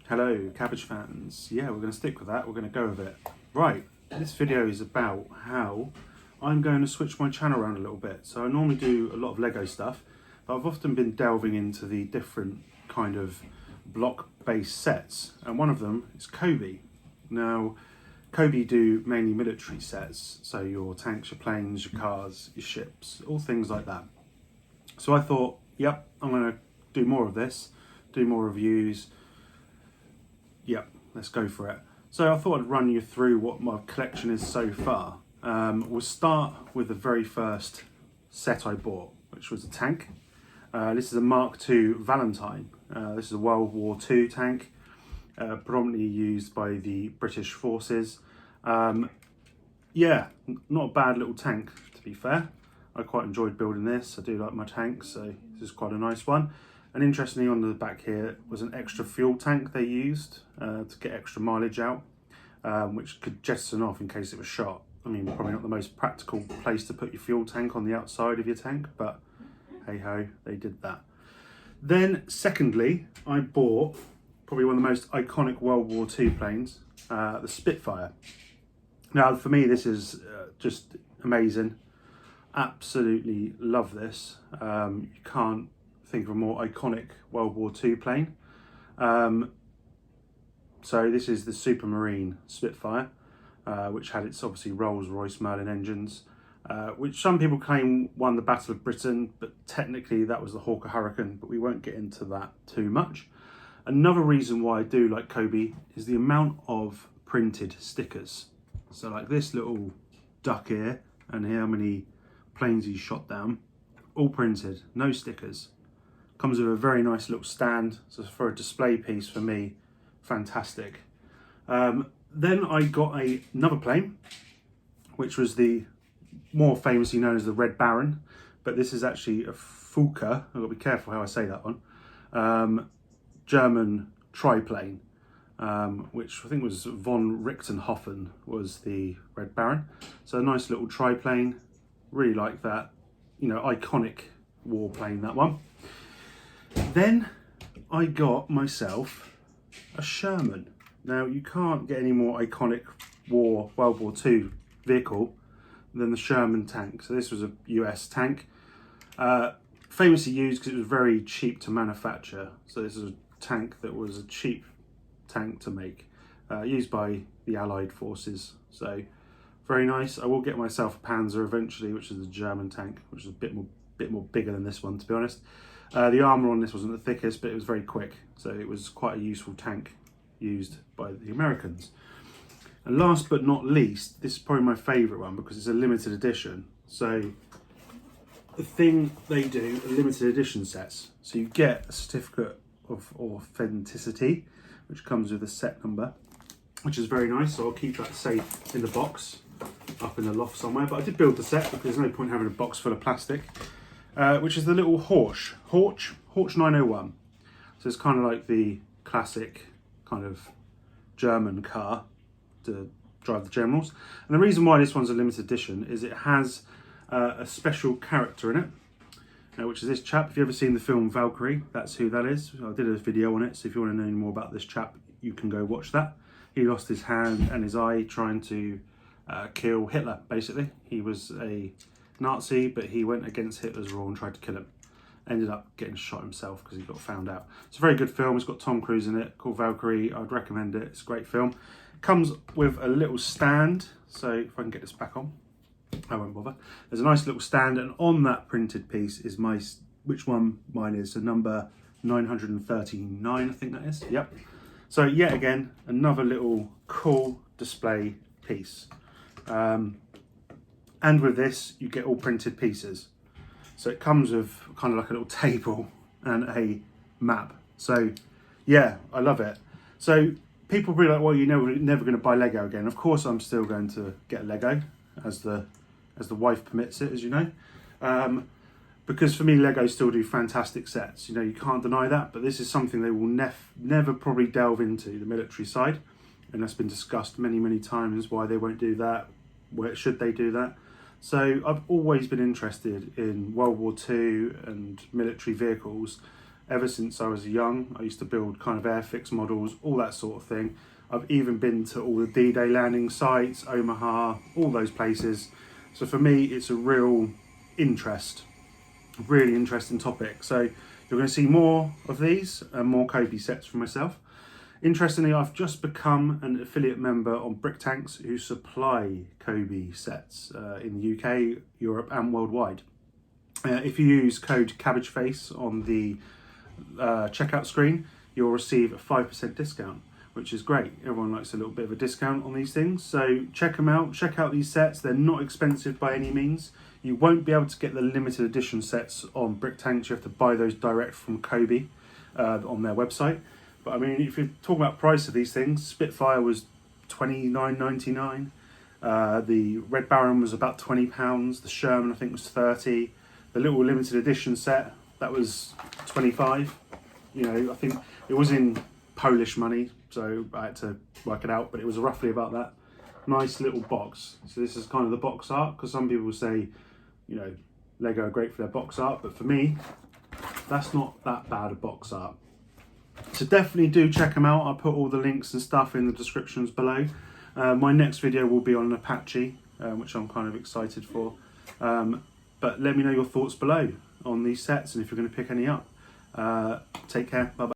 Hello, Cabbage fans. Yeah, we're going to stick with that. We're going to go with it. Right, this video is about how I'm going to switch my channel around a little bit. So I normally do a lot of Lego stuff, but I've often been delving into the different kind of block-based sets, and one of them is Cobi. Now, Cobi do mainly military sets, so your tanks, your planes, your cars, your ships, all things like that. So I thought, yep, I'm going to do more of this, do more reviews. Yep, let's go for it. So I thought I'd run you through what my collection is so far. We'll start with the very first set I bought, which was a tank. This is a Mark II Valentine. This is a World War II tank, predominantly used by the British forces. Yeah, not a bad little tank, to be fair. I quite enjoyed building this. I do like my tanks, so this is quite a nice one. And interestingly, on the back here was an extra fuel tank they used to get extra mileage out, which could jettison off in case it was shot. I mean, probably not the most practical place to put your fuel tank on the outside of your tank, but hey ho, they did that. Then secondly, I bought probably one of the most iconic World War II planes, the Spitfire. Now for me, this is just amazing. Absolutely love this. You can't think of a more iconic World War II plane. So this is the Supermarine Spitfire, which had its obviously Rolls-Royce Merlin engines, which some people claim won the Battle of Britain, but technically that was the Hawker Hurricane, but we won't get into that too much. Another reason why I do like Cobi is the amount of printed stickers. So like this little duck here, and how many planes he's shot down, all printed, no stickers. Comes with a very nice little stand, so for a display piece for me, fantastic. Then I got another plane, which was the more famously known as the Red Baron, but this is actually a Fokker, I've got to be careful how I say that one, German triplane, which I think was von Richtenhofen was the Red Baron. So a nice little triplane, really like that, you know, iconic warplane, that one. Then I got myself a Sherman. Now you can't get any more iconic World War II vehicle than the Sherman tank. So this was a US tank, famously used because it was very cheap to manufacture. So this is a tank that was a cheap tank to make, used by the Allied forces. So very nice. I will get myself a Panzer eventually, which is the German tank, which is a bit more bigger than this one, to be honest. The armour on this wasn't the thickest, but it was very quick, so it was quite a useful tank used by the Americans. And last but not least, this is probably my favourite one because it's a limited edition. So the thing they do are limited edition sets. So you get a certificate of authenticity, which comes with a set number, which is very nice. So I'll keep that safe in the box, up in the loft somewhere. But I did build the set because there's no point having a box full of plastic. Which is the little Horch 901. So it's kind of like the classic kind of German car to drive the generals. And the reason why this one's a limited edition is it has a special character in it, which is this chap. If you've ever seen the film Valkyrie, that's who that is. I did a video on it, so if you want to know any more about this chap, you can go watch that. He lost his hand and his eye trying to kill Hitler, basically. He was a Nazi, but he went against Hitler's rule and tried to kill him. Ended up getting shot himself because he got found out. It's a very good film. It's got Tom Cruise in it, called Valkyrie. I'd recommend it. It's a great film. Comes with a little stand. So if I can get this back on, I won't bother. There's a nice little stand, and on that printed piece is which one mine is. So number 939, I think that is. Yep. So yet again, another little cool display piece. And with this, you get all printed pieces. So it comes with kind of like a little table and a map. So yeah, I love it. So people will be like, well, you're never going to buy Lego again. Of course, I'm still going to get Lego as the wife permits it, as you know. Because for me, Lego still do fantastic sets. You know, you can't deny that. But this is something they will never probably delve into, the military side. And that's been discussed many, many times, why they won't do that. Where should they do that? So I've always been interested in World War II and military vehicles, ever since I was young. I used to build kind of Airfix models, all that sort of thing. I've even been to all the D-Day landing sites, Omaha, all those places. So for me, it's a real interest, really interesting topic. So you're going to see more of these and more Cobi sets from myself. Interestingly, I've just become an affiliate member on Brick Tanks, who supply Cobi sets in the UK, Europe and worldwide. If you use code CabbageFace on the checkout screen, you'll receive a 5% discount, which is great. Everyone likes a little bit of a discount on these things. So check them out, check out these sets. They're not expensive by any means. You won't be able to get the limited edition sets on Brick Tanks. You have to buy those direct from Cobi on their website. But I mean, if you're talking about price of these things, Spitfire was $29.99. The Red Baron was about £20. The Sherman, I think, was £30. The little limited edition set, that was £25. You know, I think it was in Polish money, so I had to work it out, but it was roughly about that. Nice little box. So this is kind of the box art, because some people say, you know, Lego are great for their box art, but for me, that's not that bad a box art. So definitely do check them out. I'll put all the links and stuff in the descriptions below. My next video will be on an Apache, which I'm kind of excited for. But let me know your thoughts below on these sets and if you're going to pick any up. Take care. Bye bye.